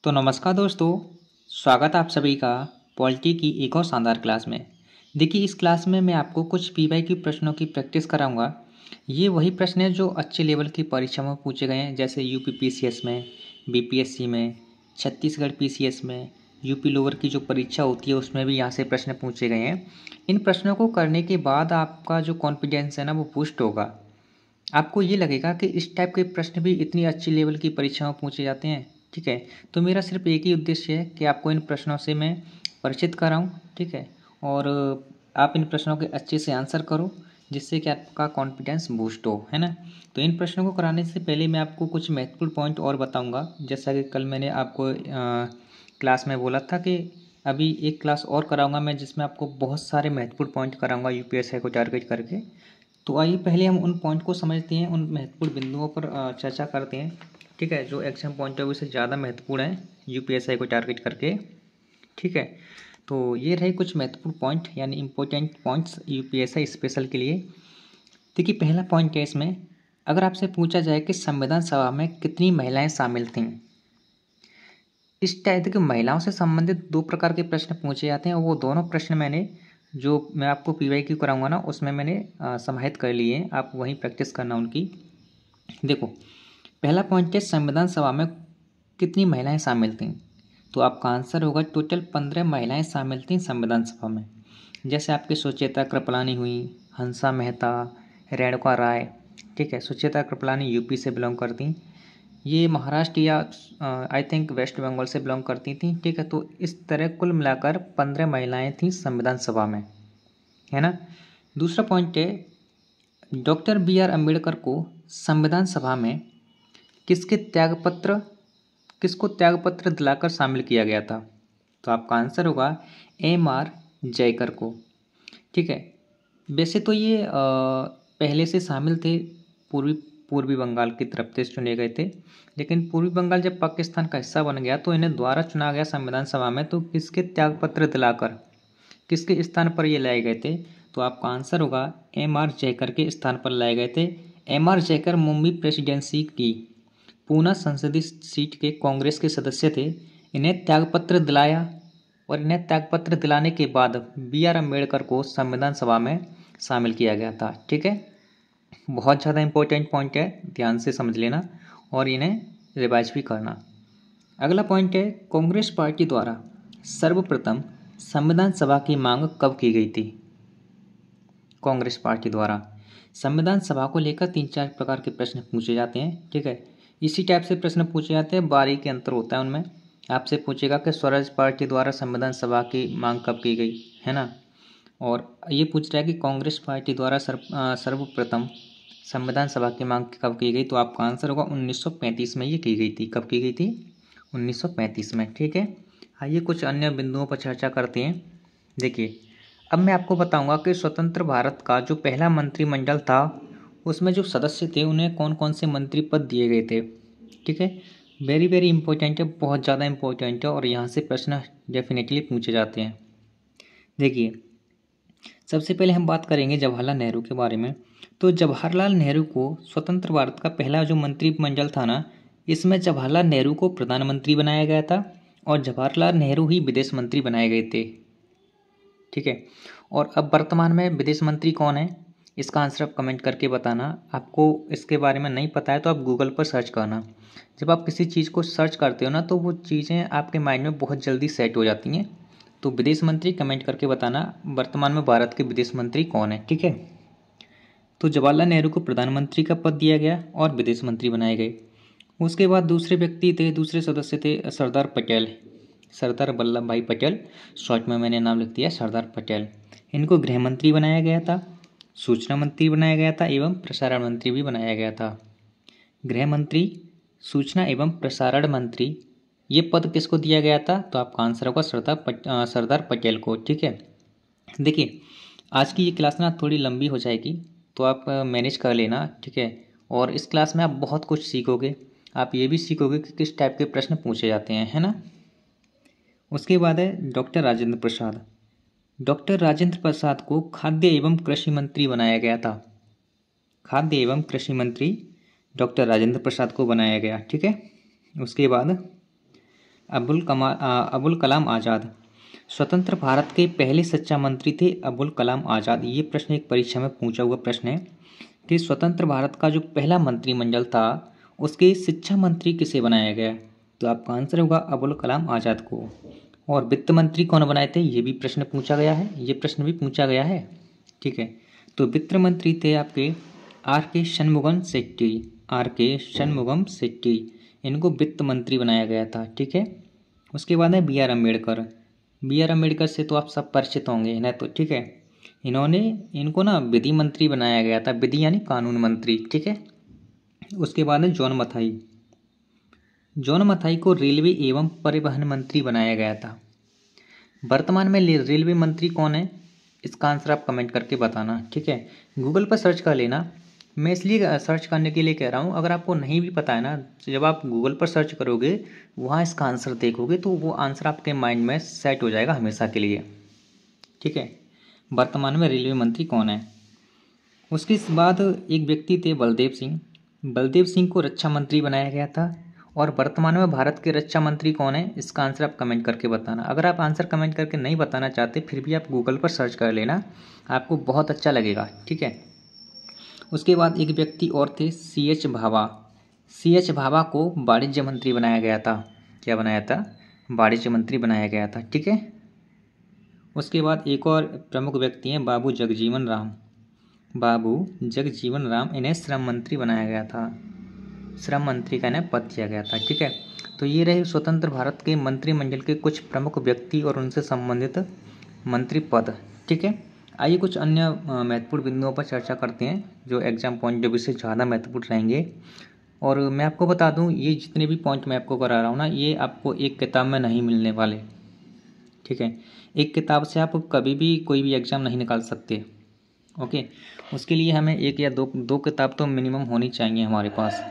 तो नमस्कार दोस्तों, स्वागत है आप सभी का पॉलिटी की एक और शानदार क्लास में। देखिए, इस क्लास में मैं आपको कुछ पीवाईक्यू प्रश्नों की प्रैक्टिस कराऊंगा। ये वही प्रश्न हैं जो अच्छे लेवल की परीक्षा में पूछे गए हैं, जैसे यूपी पीसीएस में, बीपीएससी में, छत्तीसगढ़ पीसीएस में, यूपी लोअर की जो परीक्षा होती है उसमें भी यहाँ से प्रश्न पूछे गए हैं। इन प्रश्नों को करने के बाद आपका जो कॉन्फिडेंस है ना, वो बूस्ट होगा। आपको ये लगेगा कि इस टाइप के प्रश्न भी इतनी अच्छी लेवल की परीक्षाओं में पूछे जाते हैं। ठीक है, तो मेरा सिर्फ एक ही उद्देश्य है कि आपको इन प्रश्नों से मैं परिचित कराऊं। ठीक है, और आप इन प्रश्नों के अच्छे से आंसर करो, जिससे कि आपका कॉन्फिडेंस बूस्ट हो, है ना। तो इन प्रश्नों को कराने से पहले मैं आपको कुछ महत्वपूर्ण पॉइंट और बताऊंगा। जैसा कि कल मैंने आपको क्लास में बोला था कि अभी एक क्लास और कराऊंगा मैं, जिसमें आपको बहुत सारे महत्वपूर्ण पॉइंट कराऊंगा यूपीएससी को टारगेट करके। तो आइए पहले हम उन पॉइंट को समझते हैं, उन महत्वपूर्ण बिंदुओं पर चर्चा करते हैं। ठीक है, जो एग्जाम पॉइंट ऑफ व्यू से ज़्यादा महत्वपूर्ण है यूपीएससी को टारगेट करके। ठीक है, तो ये रहे कुछ महत्वपूर्ण पॉइंट, यानी इंपॉर्टेंट पॉइंट्स यूपीएससी स्पेशल के लिए। देखिए, पहला पॉइंट है इसमें, अगर आपसे पूछा जाए कि संविधान सभा में कितनी महिलाएं शामिल थीं। इस टाइप के महिलाओं से संबंधित दो प्रकार के प्रश्न पूछे जाते हैं, और वो दोनों प्रश्न जो मैं आपको पीवाईक्यू कराऊंगा ना, उसमें मैंने समाहित कर लिए हैं। आप वहीं प्रैक्टिस करना उनकी। देखो, पहला पॉइंट है संविधान सभा में कितनी महिलाएं शामिल थीं। तो आपका आंसर होगा टोटल 15 महिलाएं शामिल थीं संविधान सभा में। जैसे आपकी सुचेता कृपलानी हुई, हंसा मेहता, रेणुका राय। ठीक है, सुचेता कृपलानी यूपी से बिलोंग करती, ये महाराष्ट्र या आई थिंक वेस्ट बंगाल से बिलोंग करती थी। ठीक है, तो इस तरह कुल मिलाकर 15 महिलाएं थीं संविधान सभा में, है ना। दूसरा पॉइंट है, डॉक्टर बी आर अम्बेडकर को संविधान सभा में किसके त्यागपत्र किसको त्यागपत्र दिलाकर शामिल किया गया था। तो आपका आंसर होगा एम आर जयकर को। ठीक है, वैसे तो ये पहले से शामिल थे, पूर्वी पूर्वी बंगाल की तरफ से चुने गए थे। लेकिन पूर्वी बंगाल जब पाकिस्तान का हिस्सा बन गया तो इन्हें दोबारा चुना गया संविधान सभा में। तो किसके त्यागपत्र दिलाकर किसके स्थान पर ये लाए गए थे। तो आपका आंसर होगा एम आर जयकर के स्थान पर लाए गए थे। M R Jayakar Mumbai presidency की पूना संसदीय सीट के कांग्रेस के सदस्य थे। इन्हें त्यागपत्र दिलाया, और इन्हें त्यागपत्र दिलाने के बाद बी आर अम्बेडकर को संविधान सभा में शामिल किया गया था। ठीक है, बहुत ज़्यादा इंपॉर्टेंट पॉइंट है, ध्यान से समझ लेना और इन्हें रिवाइज भी करना। अगला पॉइंट है, कांग्रेस पार्टी द्वारा सर्वप्रथम संविधान सभा की मांग कब की गई थी। कांग्रेस पार्टी द्वारा संविधान सभा को लेकर 3-4 प्रकार के प्रश्न पूछे जाते हैं। ठीक है, इसी टाइप से प्रश्न पूछे जाते हैं, बारीकी अंतर होता है उनमें। आपसे पूछेगा कि स्वराज पार्टी द्वारा संविधान सभा की मांग कब की गई, है ना। और ये पूछ रहा है कि कांग्रेस पार्टी द्वारा सर्वप्रथम संविधान सभा की मांग कब की गई। तो आपका आंसर होगा 1935 में ये की गई थी। कब की गई थी? 1935 में। ठीक है, आइए कुछ अन्य बिंदुओं पर चर्चा करते हैं। देखिए, अब मैं आपको बताऊंगा कि स्वतंत्र भारत का जो पहला मंत्रिमंडल था, उसमें जो सदस्य थे उन्हें कौन कौन से मंत्री पद दिए गए थे। ठीक है, वेरी वेरी इंपॉर्टेंट है, बहुत ज़्यादा इंपॉर्टेंट है, और यहाँ से प्रश्न डेफिनेटली पूछे जाते हैं। देखिए, सबसे पहले हम बात करेंगे जवाहरलाल नेहरू के बारे में। तो जवाहरलाल नेहरू को स्वतंत्र भारत का पहला जो मंत्रिमंडल था ना, इसमें जवाहरलाल नेहरू को प्रधानमंत्री बनाया गया था, और जवाहरलाल नेहरू ही विदेश मंत्री बनाए गए थे। ठीक है, और अब वर्तमान में विदेश मंत्री कौन है, इसका आंसर आप कमेंट करके बताना। आपको इसके बारे में नहीं पता है तो आप गूगल पर सर्च करना। जब आप किसी चीज़ को सर्च करते हो ना, तो वो चीज़ें आपके माइंड में बहुत जल्दी सेट हो जाती हैं। तो विदेश मंत्री कमेंट करके बताना, वर्तमान में भारत के विदेश मंत्री कौन है। ठीक है, तो जवाहरलाल नेहरू को प्रधानमंत्री का पद दिया गया और विदेश मंत्री बनाए गए। उसके बाद दूसरे व्यक्ति थे, दूसरे सदस्य थे सरदार पटेल, सरदार वल्लभ भाई पटेल। शॉर्ट में मैंने नाम लिख दिया सरदार पटेल। इनको गृह मंत्री बनाया गया था, सूचना मंत्री बनाया गया था, एवं प्रसारण मंत्री भी बनाया गया था। गृह मंत्री, सूचना एवं प्रसारण मंत्री, ये पद किसको दिया गया था। तो आपका आंसर होगा सरदार पटेल को। ठीक है, देखिए, आज की ये क्लास ना थोड़ी लंबी हो जाएगी, तो आप मैनेज कर लेना। ठीक है, और इस क्लास में आप बहुत कुछ सीखोगे। आप ये भी सीखोगे कि किस टाइप के प्रश्न पूछे जाते हैं, है ना। उसके बाद है डॉक्टर राजेंद्र प्रसाद। डॉक्टर राजेंद्र प्रसाद को खाद्य एवं कृषि मंत्री बनाया गया था। खाद्य एवं कृषि मंत्री डॉक्टर राजेंद्र प्रसाद को बनाया गया। ठीक है, उसके बाद अबुल कलाम आज़ाद। स्वतंत्र भारत के पहले शिक्षा मंत्री थे अबुल कलाम आज़ाद। ये प्रश्न एक परीक्षा में पूछा हुआ प्रश्न है कि स्वतंत्र भारत का जो पहला मंत्रिमंडल था उसके शिक्षा मंत्री किसे बनाया गया। तो आपका आंसर होगा अबुल कलाम आज़ाद को। और वित्त मंत्री कौन बनाए थे, ये भी प्रश्न पूछा गया है, ये प्रश्न भी पूछा गया है। ठीक है, तो वित्त मंत्री थे आपके आर के शनमुगम शेट्टी। आर के शनमुगम शेट्टी, इनको वित्त मंत्री बनाया गया था। ठीक है, उसके बाद है B R Ambedkar. B R Ambedkar से तो आप सब परिचित होंगे इन्हें तो। ठीक है, इनको ना विधि मंत्री बनाया गया था, विधि यानी कानून मंत्री। ठीक है, उसके बाद है जॉन मथाई। जॉन मथाई को रेलवे एवं परिवहन मंत्री बनाया गया था। वर्तमान में रेलवे मंत्री कौन है, इसका आंसर आप कमेंट करके बताना। ठीक है, गूगल पर सर्च कर लेना। मैं इसलिए सर्च करने के लिए कह रहा हूँ, अगर आपको नहीं भी पता है ना, जब आप गूगल पर सर्च करोगे वहाँ इसका आंसर देखोगे तो वो आंसर आपके माइंड में सेट हो जाएगा हमेशा के लिए। ठीक है, वर्तमान में रेलवे मंत्री कौन है। उसके बाद एक व्यक्ति थे बलदेव सिंह। बलदेव सिंह को रक्षा मंत्री बनाया गया था। और वर्तमान में भारत के रक्षा मंत्री कौन है, इसका आंसर आप कमेंट करके बताना। अगर आप आंसर कमेंट करके नहीं बताना चाहते फिर भी आप गूगल पर सर्च कर लेना, आपको बहुत अच्छा लगेगा। ठीक है, उसके बाद एक व्यक्ति और थे C H Bhabha. C H Bhabha को वाणिज्य मंत्री बनाया गया था। क्या बनाया था, वाणिज्य मंत्री बनाया गया था। ठीक है, उसके बाद एक और प्रमुख व्यक्ति हैं बाबू जगजीवन राम। बाबू जगजीवन राम, इन्हें श्रम मंत्री बनाया गया था। श्रम मंत्री का इन्हें पद दिया गया था। ठीक है, तो ये रहे स्वतंत्र भारत के मंत्रिमंडल के कुछ प्रमुख व्यक्ति और उनसे संबंधित मंत्री पद। ठीक है, आइए कुछ अन्य महत्वपूर्ण बिंदुओं पर चर्चा करते हैं जो एग्जाम पॉइंट ऑफ व्यू से ज़्यादा महत्वपूर्ण रहेंगे। और मैं आपको बता दूं, ये जितने भी पॉइंट मैं आपको करा रहा हूँ ना, ये आपको एक किताब में नहीं मिलने वाले। ठीक है, एक किताब से आप कभी भी कोई भी एग्ज़ाम नहीं निकाल सकते। ओके, उसके लिए हमें एक या दो किताब तो मिनिमम होनी चाहिए हमारे पास।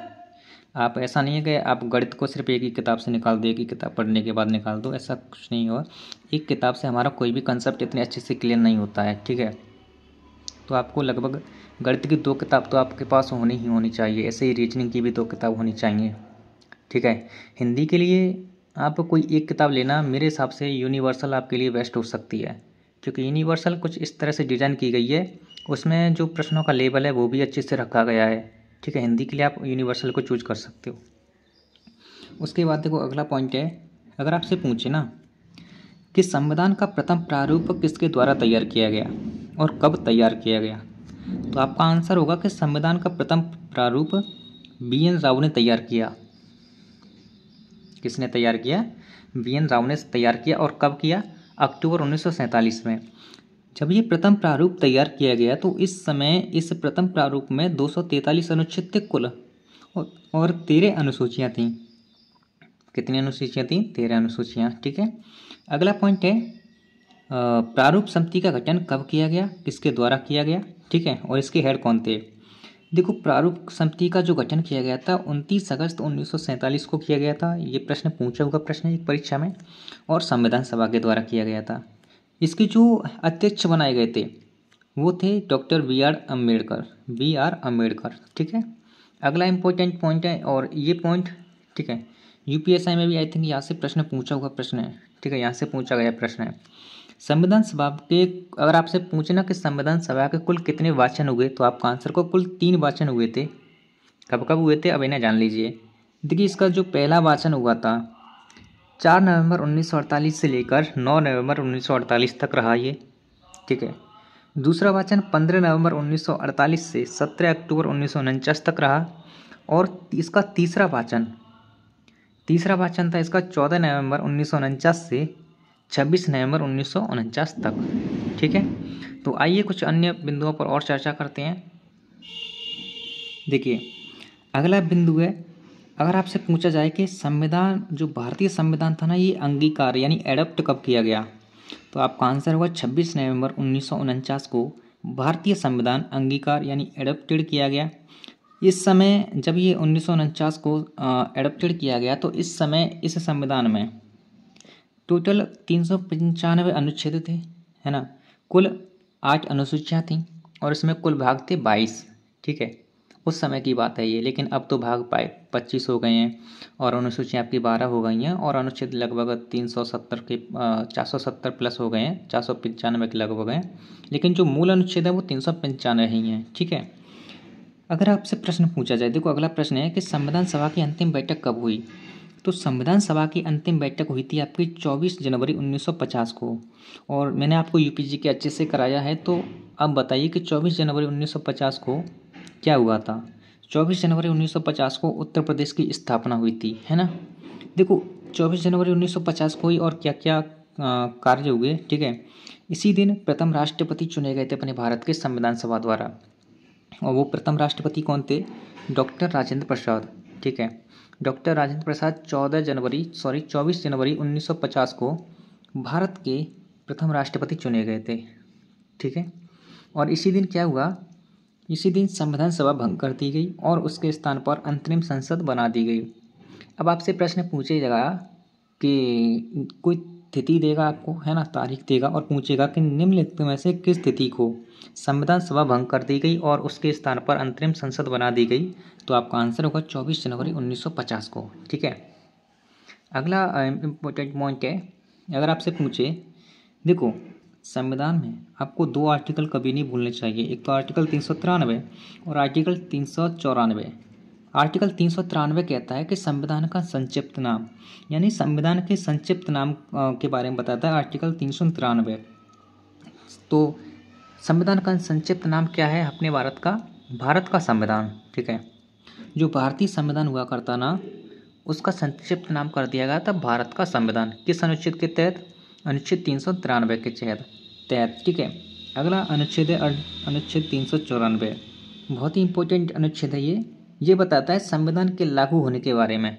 आप ऐसा नहीं है कि आप गणित को सिर्फ एक ही किताब से निकाल दो, एक ही किताब पढ़ने के बाद निकाल दो, ऐसा कुछ नहीं हुआ। एक किताब से हमारा कोई भी कंसेप्ट इतने अच्छे से क्लियर नहीं होता है। ठीक है, तो आपको लगभग गणित की 2 किताब तो आपके पास होनी ही होनी चाहिए। ऐसे ही रीजनिंग की भी 2 किताब होनी चाहिए। ठीक है, हिंदी के लिए आप कोई एक किताब लेना, मेरे हिसाब से यूनिवर्सल आपके लिए बेस्ट हो सकती है, क्योंकि यूनिवर्सल कुछ इस तरह से डिज़ाइन की गई है, उसमें जो प्रश्नों का लेवल है वो भी अच्छे से रखा गया है। ठीक है, हिंदी के लिए आप यूनिवर्सल को चूज कर सकते हो। उसके बाद देखो अगला पॉइंट है, अगर आपसे पूछे ना कि संविधान का प्रथम प्रारूप किसके द्वारा तैयार किया गया और कब तैयार किया गया, तो आपका आंसर होगा कि संविधान का प्रथम प्रारूप बी एन राव ने तैयार किया। किसने तैयार किया, बी एन राव ने तैयार किया। और कब किया, अक्टूबर 1947 में। जब ये प्रथम प्रारूप तैयार किया गया तो इस समय इस प्रथम प्रारूप में 243 अनुच्छेद थे कुल, और 13 अनुसूचियाँ थीं। कितनी अनुसूचियाँ थीं, 13 अनुसूचियाँ। ठीक है, अगला पॉइंट है प्रारूप समिति का गठन कब किया गया, किसके द्वारा किया गया। ठीक है, और इसके हेड कौन थे। देखो, प्रारूप समिति का जो गठन किया गया था 29 अगस्त 1947 को किया गया था। ये प्रश्न पूछा हुआ प्रश्न है एक परीक्षा में, और संविधान सभा के द्वारा किया गया था। इसके जो अध्यक्ष बनाए गए थे वो थे doctor B R Ambedkar. B R Ambedkar. ठीक है, अगला इम्पोर्टेंट पॉइंट है, और ये पॉइंट ठीक है यूपीएससी में भी आई थिंक यहाँ से प्रश्न पूछा हुआ प्रश्न है। ठीक है, यहाँ से पूछा गया प्रश्न है। संविधान सभा के, अगर आपसे पूछे ना कि संविधान सभा के कुल कितने वाचन हुए, तो आपका आंसर को कुल 3 वाचन हुए थे। कब कब हुए थे, अब इन्हें जान लीजिए। देखिए, इसका जो पहला वाचन हुआ था 4 नवंबर 1948 से लेकर 9 नवंबर 1948 तक रहा ये। ठीक है, दूसरा वाचन 15 नवंबर 1948 से 17 अक्टूबर 1949 तक रहा। और इसका तीसरा वाचन था इसका 14 नवंबर 1949 से 26 नवंबर 1949 तक। ठीक है, तो आइए कुछ अन्य बिंदुओं पर और चर्चा करते हैं। देखिए, अगला बिंदु है, अगर आपसे पूछा जाए कि संविधान, जो भारतीय संविधान था ना, ये अंगीकार यानी एडप्ट कब किया गया, तो आपका आंसर होगा 26 नवंबर 1949 को भारतीय संविधान अंगीकार यानी एडप्टेड किया गया। इस समय जब ये 1949 को एडप्टेड किया गया तो इस समय इस संविधान में टोटल 395 अनुच्छेद थे, है ना। कुल 8 अनुसूचियाँ थीं और इसमें कुल भाग थे 22। ठीक है, उस समय की बात है ये। लेकिन अब तो भाग पाए 25 हो गए हैं और अनुसूचियाँ आपकी 12 हो गई हैं और अनुच्छेद लगभग 370 के 470 प्लस हो गए हैं, 495 के लगभग हैं। लेकिन जो मूल अनुच्छेद है वो 395 ही हैं। ठीक है। अगर आपसे प्रश्न पूछा जाए, देखो अगला प्रश्न है कि संविधान सभा की अंतिम बैठक कब हुई। तो संविधान सभा की अंतिम बैठक हुई थी आपकी 24 जनवरी 1950 को। और मैंने आपको यूपीजी के अच्छे से कराया है, तो अब बताइए कि 24 जनवरी 1950 को क्या हुआ था। 24 जनवरी 1950 को उत्तर प्रदेश की स्थापना हुई थी, है ना। देखो 24 जनवरी 1950 को ही और क्या क्या कार्य हुए। ठीक है। इसी दिन प्रथम राष्ट्रपति चुने गए थे अपने भारत के संविधान सभा द्वारा, और वो प्रथम राष्ट्रपति कौन थे? डॉक्टर राजेंद्र प्रसाद। ठीक है। डॉक्टर राजेंद्र प्रसाद 24 जनवरी 1950 को भारत के प्रथम राष्ट्रपति चुने गए थे। ठीक है। और इसी दिन क्या हुआ, इसी दिन संविधान सभा भंग कर दी गई और उसके स्थान पर अंतरिम संसद बना दी गई। अब आपसे प्रश्न पूछेगा कि कोई तिथि देगा आपको, है ना, तारीख देगा और पूछेगा कि निम्नलिखित में से किस तिथि को संविधान सभा भंग कर दी गई और उसके स्थान पर अंतरिम संसद बना दी गई। तो आपका आंसर होगा 24 जनवरी 1950 को। ठीक है। अगला इम्पोर्टेंट पॉइंट है, अगर आपसे पूछे, देखो संविधान में आपको दो आर्टिकल कभी नहीं भूलने चाहिए, एक तो आर्टिकल 393 और आर्टिकल 394। आर्टिकल 393 कहता है कि संविधान का संक्षिप्त नाम, यानी संविधान के संक्षिप्त नाम के बारे में बताता है आर्टिकल 393। तो संविधान का संक्षिप्त नाम क्या है अपने भारत का? भारत का संविधान। ठीक है। जो भारतीय संविधान हुआ करता ना, उसका संक्षिप्त नाम कर दिया गया था भारत का संविधान। किस अनुच्छेद के तहत? अनुच्छेद 393 के तहत। ठीक है। अगला अनुच्छेद है अनुच्छेद 394। बहुत ही इंपॉर्टेंट अनुच्छेद है ये बताता है संविधान के लागू होने के बारे में।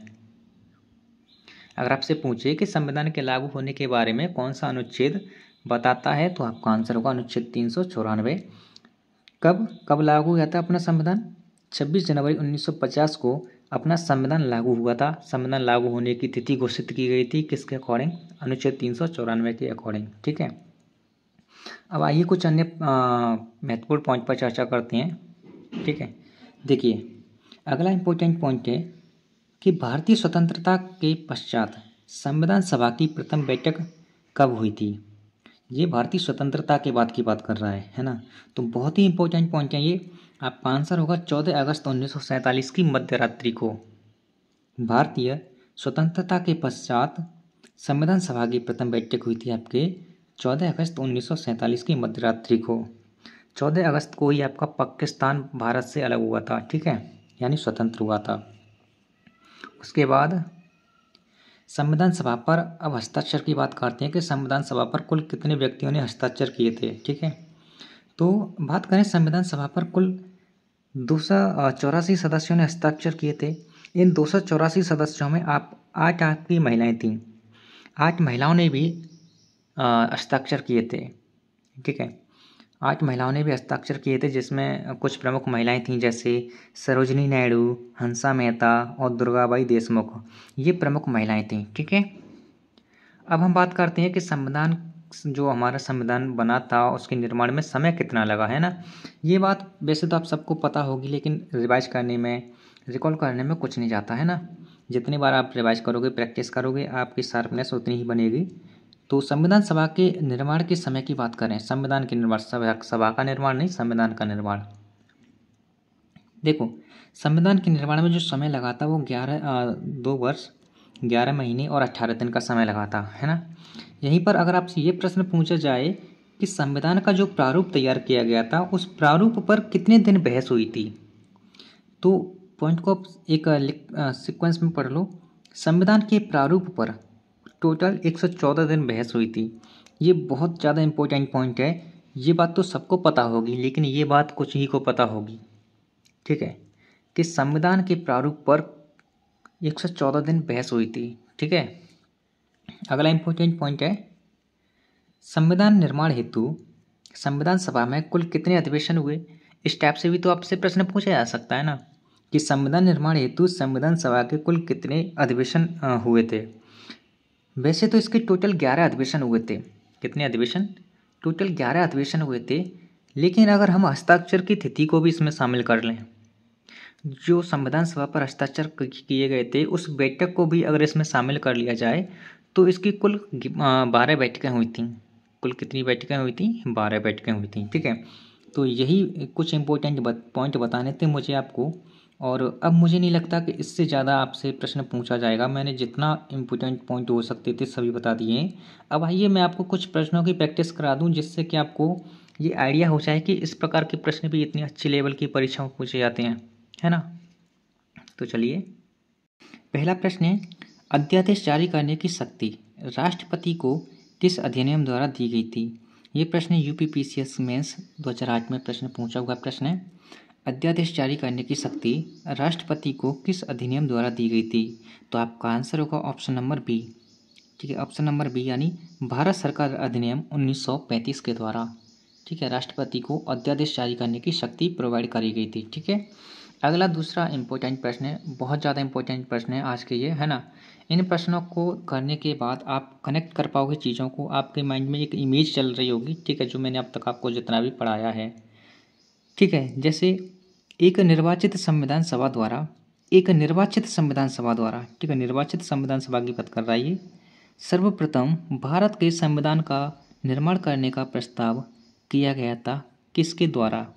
अगर आपसे पूछे कि संविधान के लागू होने के बारे में कौन सा अनुच्छेद बताता है, तो आपका आंसर होगा अनुच्छेद 394। कब लागू हुआ था अपना संविधान? 26 जनवरी 1950 को अपना संविधान लागू हुआ था। संविधान लागू होने की तिथि घोषित की गई थी किसके अकॉर्डिंग? अनुच्छेद 394 के अकॉर्डिंग। ठीक है। अब आइए कुछ अन्य महत्वपूर्ण पॉइंट पर चर्चा करते हैं। ठीक है। देखिए अगला इम्पोर्टेंट पॉइंट है कि भारतीय स्वतंत्रता के पश्चात संविधान सभा की प्रथम बैठक कब हुई थी। ये भारतीय स्वतंत्रता के बाद की बात कर रहा है ना। तो बहुत ही इंपॉर्टेंट पॉइंट है ये। आपका आंसर होगा 14 अगस्त 1947 की मध्यरात्रि को। भारतीय स्वतंत्रता के पश्चात संविधान सभा की प्रथम बैठक हुई थी आपके 14 अगस्त 1947 की मध्यरात्रि को। 14 अगस्त को ही आपका पाकिस्तान भारत से अलग हुआ था। ठीक है, यानी स्वतंत्र हुआ था। उसके बाद संविधान सभा पर अब हस्ताक्षर की बात करते हैं कि संविधान सभा पर कुल कितने व्यक्तियों ने हस्ताक्षर किए थे। ठीक है, तो बात करें संविधान सभा पर कुल 284 सदस्यों ने हस्ताक्षर किए थे। इन 284 सदस्यों में आठ आपकी महिलाएं थीं। 8 महिलाओं ने भी हस्ताक्षर किए थे। ठीक है, 8 महिलाओं ने भी हस्ताक्षर किए थे, जिसमें कुछ प्रमुख महिलाएं थीं जैसे सरोजिनी नायडू, हंसा मेहता और दुर्गाबाई देशमुख। ये प्रमुख महिलाएं थीं। ठीक है। अब हम बात करते हैं कि संविधान, जो हमारा संविधान बना था उसके निर्माण में समय कितना लगा, है ना। ये बात वैसे तो आप सबको पता होगी, लेकिन रिवाइज करने में, रिकॉल करने में कुछ नहीं जाता, है ना। जितनी बार आप रिवाइज करोगे, प्रैक्टिस करोगे, आपकी शार्पनेस उतनी ही बनेगी। तो संविधान सभा के निर्माण के समय की बात करें, संविधान के निर्माण, सभा का निर्माण नहीं, संविधान का निर्माण। देखो संविधान के निर्माण में जो समय लगा था वो 2 वर्ष 11 महीने और 18 दिन का समय लगा था, है ना। यहीं पर अगर आपसे ये प्रश्न पूछा जाए कि संविधान का जो प्रारूप तैयार किया गया था उस प्रारूप पर कितने दिन बहस हुई थी, तो पॉइंट को एक सीक्वेंस में पढ़ लो। संविधान के प्रारूप पर टोटल 114 दिन बहस हुई थी। ये बहुत ज़्यादा इम्पोर्टेंट पॉइंट है। ये बात तो सबको पता होगी, लेकिन ये बात कुछ ही को पता होगी। ठीक है, कि संविधान के प्रारूप पर 114 दिन बहस हुई थी। ठीक है। अगला इम्पोर्टेंट पॉइंट है, संविधान निर्माण हेतु संविधान सभा में कुल कितने अधिवेशन हुए। इस टाइप से भी तो आपसे प्रश्न पूछा जा सकता है ना, कि संविधान निर्माण हेतु संविधान सभा के कुल कितने अधिवेशन हुए थे। वैसे तो इसके टोटल 11 अधिवेशन हुए थे। कितने अधिवेशन? टोटल 11 अधिवेशन हुए थे। लेकिन अगर हम हस्ताक्षर की तिथि को भी इसमें शामिल कर लें जो संविधान सभा पर हस्ताक्षर किए गए थे उस बैठक को भी अगर इसमें शामिल कर लिया जाए तो इसकी कुल 12 बैठकें हुई थी। कुल कितनी बैठकें हुई थी? 12 बैठकें हुई थी। ठीक है, तो यही कुछ इम्पोर्टेंट पॉइंट बताने थे मुझे आपको, और अब मुझे नहीं लगता कि इससे ज़्यादा आपसे प्रश्न पूछा जाएगा। मैंने जितना इम्पोर्टेंट पॉइंट हो सकते थे सभी बता दिए हैं। अब आइए मैं आपको कुछ प्रश्नों की प्रैक्टिस करा दूं जिससे कि आपको ये आइडिया हो जाए कि इस प्रकार के प्रश्न भी इतनी अच्छी लेवल की परीक्षाओं में पूछे जाते हैं, है ना। तो चलिए, पहला प्रश्न है, अध्यादेश जारी करने की शक्ति राष्ट्रपति को किस अधिनियम द्वारा दी गई थी? ये प्रश्न यूपीपीसीएस मेंस 2008 में प्रश्न पूछा हुआ प्रश्न है। अध्यादेश जारी करने की शक्ति राष्ट्रपति को किस अधिनियम द्वारा दी गई थी? तो आपका आंसर होगा ऑप्शन नंबर बी। ठीक है, ऑप्शन नंबर बी यानी भारत सरकार अधिनियम 1935 के द्वारा। ठीक है, राष्ट्रपति को अध्यादेश जारी करने की शक्ति प्रोवाइड करी गई थी। ठीक है, अगला दूसरा इंपॉर्टेंट प्रश्न है, बहुत ज़्यादा इंपॉर्टेंट प्रश्न है आज के ये, है ना। इन प्रश्नों को करने के बाद आप कनेक्ट कर पाओगे चीज़ों को, आपके माइंड में एक इमेज चल रही होगी। ठीक है, जो मैंने अब तक आपको जितना भी पढ़ाया है। ठीक है, जैसे एक निर्वाचित संविधान सभा द्वारा, एक निर्वाचित संविधान सभा द्वारा, ठीक है, निर्वाचित संविधान सभा की बात कर रहा है ये, सर्वप्रथम भारत के संविधान का निर्माण करने का प्रस्ताव किया गया था किसके द्वारा?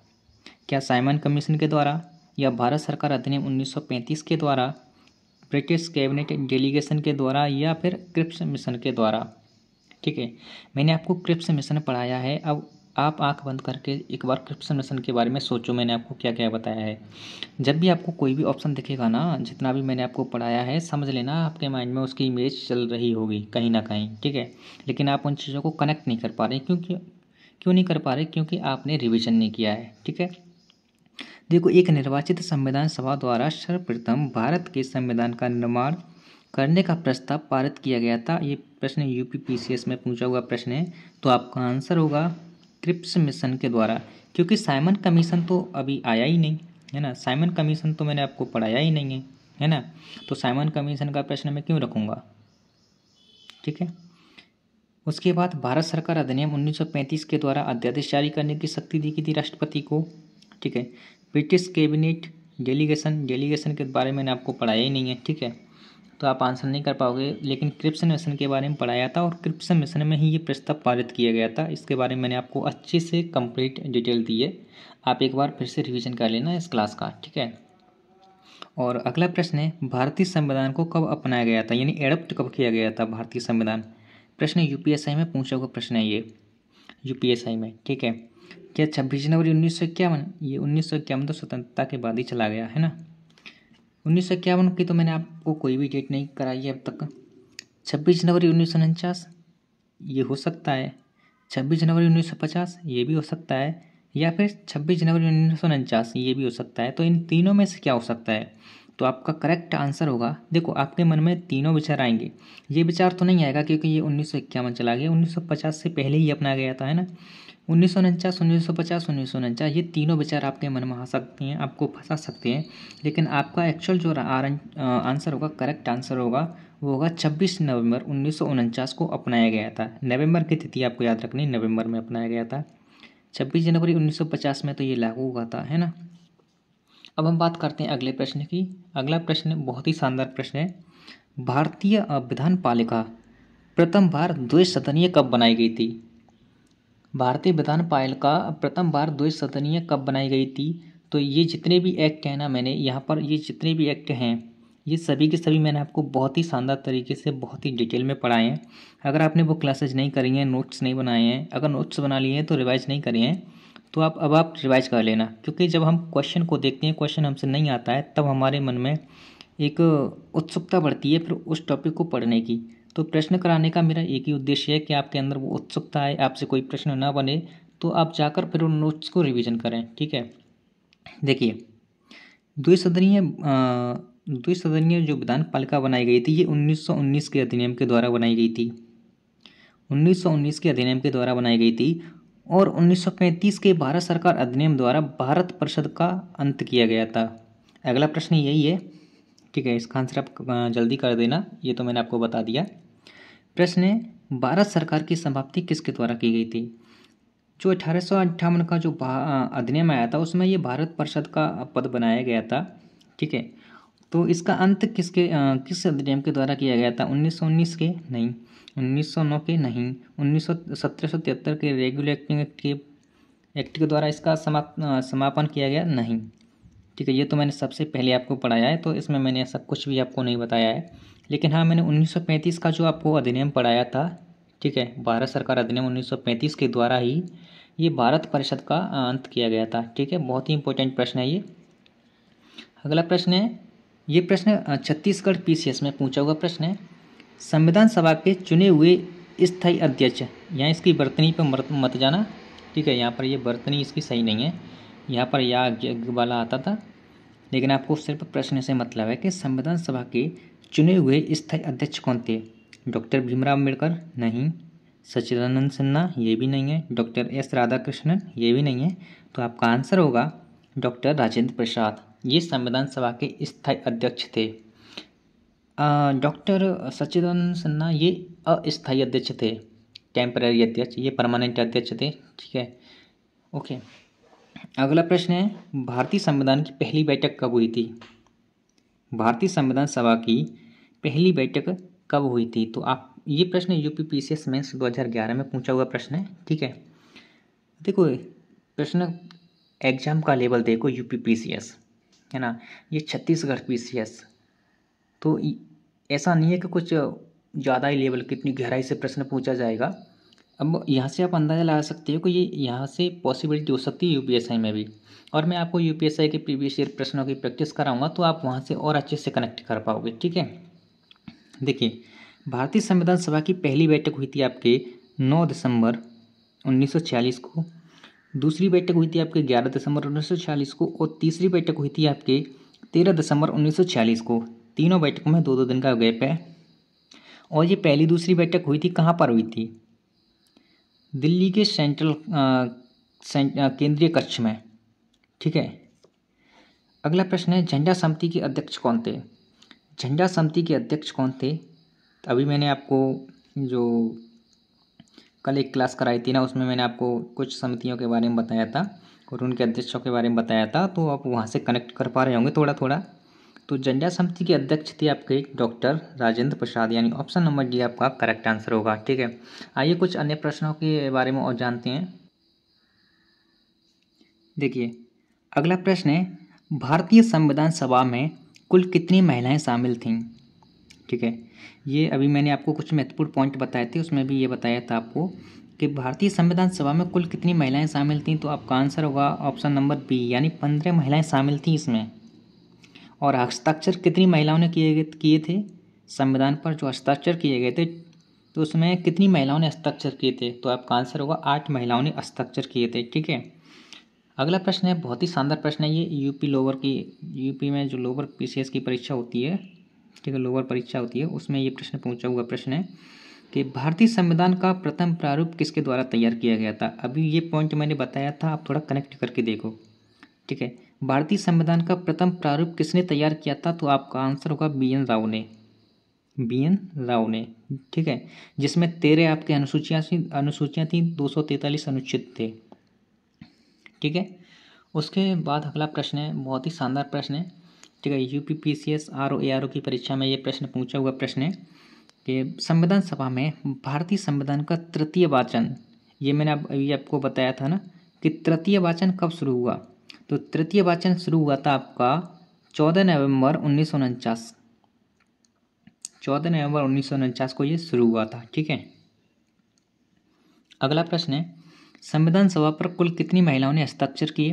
क्या साइमन कमीशन के द्वारा, या भारत सरकार अधिनियम 1935 के द्वारा, ब्रिटिश कैबिनेट डेलीगेशन के द्वारा, या फिर क्रिप्स मिशन के द्वारा? ठीक है, मैंने आपको क्रिप्स मिशन पढ़ाया है। अब आप आंख बंद करके एक बार क्रिप्स मिशन के बारे में सोचो, मैंने आपको क्या क्या बताया है। जब भी आपको कोई भी ऑप्शन दिखेगा ना, जितना भी मैंने आपको पढ़ाया है, समझ लेना आपके माइंड में उसकी इमेज चल रही होगी कहीं ना कहीं। ठीक है, लेकिन आप उन चीज़ों को कनेक्ट नहीं कर पा रहे, क्यों नहीं कर पा रहे? क्योंकि आपने रिविजन नहीं किया है। ठीक है, देखो, एक निर्वाचित संविधान सभा द्वारा सर्वप्रथम भारत के संविधान का निर्माण करने का प्रस्ताव पारित किया गया था। ये प्रश्न यूपीपीसीएस में पूछा हुआ प्रश्न है। तो आपका आंसर होगा क्रिप्स मिशन के द्वारा, क्योंकि साइमन कमीशन तो अभी आया ही नहीं, है ना। साइमन कमीशन तो मैंने आपको पढ़ाया ही नहीं है ना। तो साइमन कमीशन का प्रश्न मैं क्यों रखूँगा? ठीक है, उसके बाद भारत सरकार अधिनियम 1935 के द्वारा अध्यादेश जारी करने की शक्ति दी गई थी राष्ट्रपति को। ठीक है, ब्रिटिश कैबिनेट डेलीगेशन के बारे में मैंने आपको पढ़ाया ही नहीं है। ठीक है, तो आप आंसर नहीं कर पाओगे, लेकिन क्रिप्स मिशन के बारे में पढ़ाया था और क्रिप्स मिशन में ही ये प्रस्ताव पारित किया गया था। इसके बारे में मैंने आपको अच्छे से कंप्लीट डिटेल दी है, आप एक बार फिर से रिवीजन कर लेना इस क्लास का। ठीक है, और अगला प्रश्न है, भारतीय संविधान को कब अपनाया गया था, यानी एडप्ट कब किया गया था भारतीय संविधान? प्रश्न यूपीएसआई में पूछा हुआ प्रश्न है ये, यूपीएसआई में। ठीक है, क्या 26 जनवरी 1951? ये 1951 तो स्वतंत्रता के बाद ही चला गया, है ना। 1951 की तो मैंने आपको कोई भी डेट नहीं कराई है अब तक। 26 जनवरी 1949 ये हो सकता है, 26 जनवरी 1950 ये भी हो सकता है, या फिर 26 जनवरी 1949 ये भी हो सकता है। तो इन तीनों में से क्या हो सकता है? तो आपका करेक्ट आंसर होगा, देखो आपके मन में तीनों विचार आएंगे। ये विचार तो नहीं आएगा क्योंकि ये 1951 चला गया, 1950 से पहले ही अपना गया था, है ना। 1949, 1950, 1949 ये तीनों विचार आपके मन में आ सकते हैं, आपको फंसा सकते हैं। लेकिन आपका एक्चुअल जो आंसर होगा, करेक्ट आंसर होगा, वो होगा 26 नवंबर 1949 को अपनाया गया था। नवंबर की तिथि आपको याद रखनी, नवंबर में अपनाया गया था। 26 जनवरी 1950 में तो ये लागू हुआ था, है ना। अब हम बात करते हैं अगले प्रश्न की। अगला प्रश्न बहुत ही शानदार प्रश्न है, भारतीय विधान पालिका प्रथम बार द्विसदनीय कब बनाई गई थी? भारतीय विधान पालिका प्रथम बार द्विसदनीय कब बनाई गई थी? तो ये जितने भी एक्ट हैं ना, मैंने यहाँ पर ये जितने भी एक्ट हैं, ये सभी के सभी मैंने आपको बहुत ही शानदार तरीके से बहुत ही डिटेल में पढ़ाए हैं। अगर आपने वो क्लासेज नहीं करी हैं, नोट्स नहीं बनाए हैं, अगर नोट्स बना लिए हैं तो रिवाइज नहीं करे हैं, तो आप रिवाइज कर लेना। क्योंकि जब हम क्वेश्चन को देखते हैं, क्वेश्चन हमसे नहीं आता है, तब हमारे मन में एक उत्सुकता बढ़ती है फिर उस टॉपिक को पढ़ने की। तो प्रश्न कराने का मेरा एक ही उद्देश्य है कि आपके अंदर वो उत्सुकता आए, आपसे कोई प्रश्न ना बने, तो आप जाकर फिर उन नोट्स को रिवीजन करें। ठीक है, देखिए, द्विसदनीय द्विसदनीय जो विधान पालिका बनाई गई थी, ये 1919 के अधिनियम के द्वारा बनाई गई थी। 1919 के अधिनियम के द्वारा बनाई गई थी, और 1935 के भारत सरकार अधिनियम द्वारा भारत परिषद का अंत किया गया था। अगला प्रश्न यही है। ठीक है, इसका आंसर आप जल्दी कर देना, ये तो मैंने आपको बता दिया। प्रश्न है, भारत सरकार की समाप्ति किसके द्वारा की गई थी? जो 1858 का जो अधिनियम आया था, उसमें ये भारत परिषद का पद बनाया गया था। ठीक है। तो इसका अंत किस अधिनियम के द्वारा किया गया था? 1919 के? नहीं। 1909 के? नहीं। 1773 के रेगुलेटिंग एक्ट के द्वारा इसका समापन किया गया? नहीं। ठीक है, ये तो मैंने सबसे पहले आपको पढ़ाया है, तो इसमें मैंने ऐसा कुछ भी आपको नहीं बताया है। लेकिन हाँ, मैंने 1935 का जो आपको अधिनियम पढ़ाया था, ठीक है, भारत सरकार अधिनियम 1935 के द्वारा ही ये भारत परिषद का अंत किया गया था। ठीक है, बहुत ही इंपॉर्टेंट प्रश्न है ये। अगला प्रश्न है, ये प्रश्न छत्तीसगढ़ पीसीएस में पूछा हुआ प्रश्न है। संविधान सभा के चुने हुए स्थायी अध्यक्ष, यहाँ इसकी वर्तनी पर मत जाना। ठीक है, यहाँ पर ये वर्तनी इसकी सही नहीं है, यहाँ पर या वाला आता था, लेकिन आपको सिर्फ प्रश्न से मतलब है कि संविधान सभा के चुने हुए स्थायी अध्यक्ष कौन थे? डॉक्टर भीमराव अम्बेडकर? नहीं। सच्चिदानंद सिन्हा? ये भी नहीं है। Doctor S Radhakrishnan? ये भी नहीं है। तो आपका आंसर होगा डॉक्टर राजेंद्र प्रसाद, ये संविधान सभा के स्थायी अध्यक्ष थे। डॉक्टर सच्चिदानंद सिन्हा ये अस्थायी अध्यक्ष थे, टेम्पररी अध्यक्ष, ये परमानेंट अध्यक्ष थे। ठीक है, ओके। अगला प्रश्न है, भारतीय संविधान की पहली बैठक कब हुई थी? भारतीय संविधान सभा की पहली बैठक कब हुई थी? तो आप, ये प्रश्न यूपी पीसीएस मेंस 2011 में पूछा हुआ प्रश्न है। ठीक है, देखो प्रश्न एग्जाम का लेवल देखो, यूपी पीसीएस है ना, ये छत्तीसगढ़ पीसीएस, तो ऐसा नहीं है कि कुछ ज़्यादा ही लेवल, कितनी गहराई से प्रश्न पूछा जाएगा। अब यहाँ से आप अंदाज़ा लगा सकते हो कि ये यहाँ से पॉसिबिलिटी हो सकती है यूपीएसआई में भी, और मैं आपको यूपीएसआई के प्रीवियस ईयर प्रश्नों की प्रैक्टिस कराऊंगा, तो आप वहाँ से और अच्छे से कनेक्ट कर पाओगे। ठीक है, देखिए, भारतीय संविधान सभा की पहली बैठक हुई थी आपके 9 दिसंबर 1946 को, दूसरी बैठक हुई थी आपके 11 दिसंबर 1946 को, और तीसरी बैठक हुई थी आपके 13 दिसंबर 1946 को। तीनों बैठकों में 2-2 दिन का गैप है। और ये पहली दूसरी बैठक हुई थी, कहाँ पर हुई थी? दिल्ली के केंद्रीय कक्ष में। ठीक है, अगला प्रश्न है, झंडा समिति के अध्यक्ष कौन थे? झंडा समिति के अध्यक्ष कौन थे? अभी मैंने आपको जो कल एक क्लास कराई थी ना, उसमें मैंने आपको कुछ समितियों के बारे में बताया था और उनके अध्यक्षों के बारे में बताया था, तो आप वहाँ से कनेक्ट कर पा रहे होंगे थोड़ा थोड़ा। तो झंडा समिति के अध्यक्ष थे आपके डॉक्टर राजेंद्र प्रसाद, यानी ऑप्शन नंबर डी आपका करेक्ट आंसर होगा। ठीक है, आइए कुछ अन्य प्रश्नों के बारे में और जानते हैं। देखिए, अगला प्रश्न है, भारतीय संविधान सभा में कुल कितनी महिलाएं शामिल थीं? ठीक है, ये अभी मैंने आपको कुछ महत्वपूर्ण पॉइंट बताए थे, उसमें भी ये बताया था आपको कि भारतीय संविधान सभा में कुल कितनी महिलाएं शामिल थीं, तो आपका आंसर होगा ऑप्शन नंबर बी, यानी 15 महिलाएं शामिल थीं इसमें। और हस्ताक्षर कितनी महिलाओं ने किए थे? संविधान पर जो हस्ताक्षर किए गए थे, तो उसमें कितनी महिलाओं ने हस्ताक्षर किए थे? तो आपका आंसर होगा 8 महिलाओं ने हस्ताक्षर किए थे। ठीक है, अगला प्रश्न है, बहुत ही शानदार प्रश्न है ये, यूपी में जो लोअर पीसीएस की परीक्षा होती है, ठीक है, लोअर परीक्षा होती है, उसमें ये प्रश्न पूछा हुआ प्रश्न है कि भारतीय संविधान का प्रथम प्रारूप किसके द्वारा तैयार किया गया था? अभी ये पॉइंट मैंने बताया था, आप थोड़ा कनेक्ट करके देखो। ठीक है, भारतीय संविधान का प्रथम प्रारूप किसने तैयार किया था? तो आपका आंसर होगा बी.एन. राव ने, बी.एन. राव ने। ठीक है, जिसमें 13 आपके अनुसूचियाँ थी, 243 अनुच्छेद थे। ठीक है, उसके बाद अगला प्रश्न है, बहुत ही शानदार प्रश्न है। ठीक है, यूपी पीसीएस आरओ की परीक्षा में ये प्रश्न पूछा हुआ प्रश्न है कि संविधान सभा में भारतीय संविधान का तृतीय वाचन, ये मैंने अभी आपको बताया था ना कि तृतीय वाचन कब शुरू हुआ? तो तृतीय वाचन शुरू हुआ था आपका 14 नवंबर 1949, 14 नवंबर 1949 को ये शुरू हुआ था। ठीक है, अगला प्रश्न है, संविधान सभा पर कुल कितनी महिलाओं ने हस्ताक्षर किए?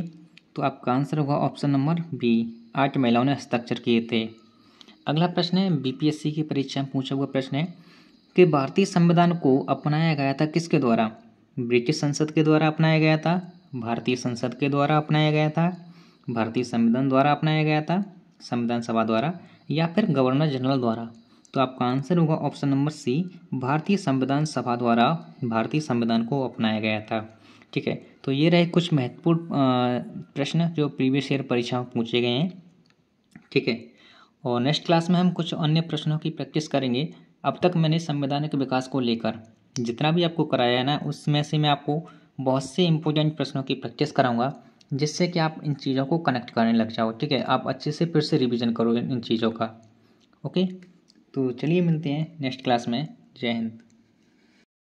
तो आपका आंसर होगा ऑप्शन नंबर बी, 8 महिलाओं ने हस्ताक्षर किए थे। अगला प्रश्न है, बीपीएससी की परीक्षा में पूछा हुआ प्रश्न है कि भारतीय संविधान को अपनाया गया था किसके द्वारा? ब्रिटिश संसद के द्वारा अपनाया गया था, भारतीय संसद के द्वारा अपनाया गया था, भारतीय संविधान द्वारा अपनाया गया था, संविधान सभा द्वारा, या फिर गवर्नर जनरल द्वारा? तो आपका आंसर होगा ऑप्शन नंबर सी, भारतीय संविधान सभा द्वारा भारतीय संविधान को अपनाया गया था। ठीक है, तो ये रहे कुछ महत्वपूर्ण प्रश्न जो प्रीवियस ईयर परीक्षा में पूछे गए हैं। ठीक है, और नेक्स्ट क्लास में हम कुछ अन्य प्रश्नों की प्रैक्टिस करेंगे। अब तक मैंने संवैधानिक विकास को लेकर जितना भी आपको कराया है ना, उसमें से मैं आपको बहुत से इंपॉर्टेंट प्रश्नों की प्रैक्टिस कराऊंगा। जिससे कि आप इन चीज़ों को कनेक्ट करने लग जाओ। ठीक है, आप अच्छे से फिर से रिवीजन करो इन चीज़ों का। ओके, तो चलिए मिलते हैं नेक्स्ट क्लास में। जय हिंद।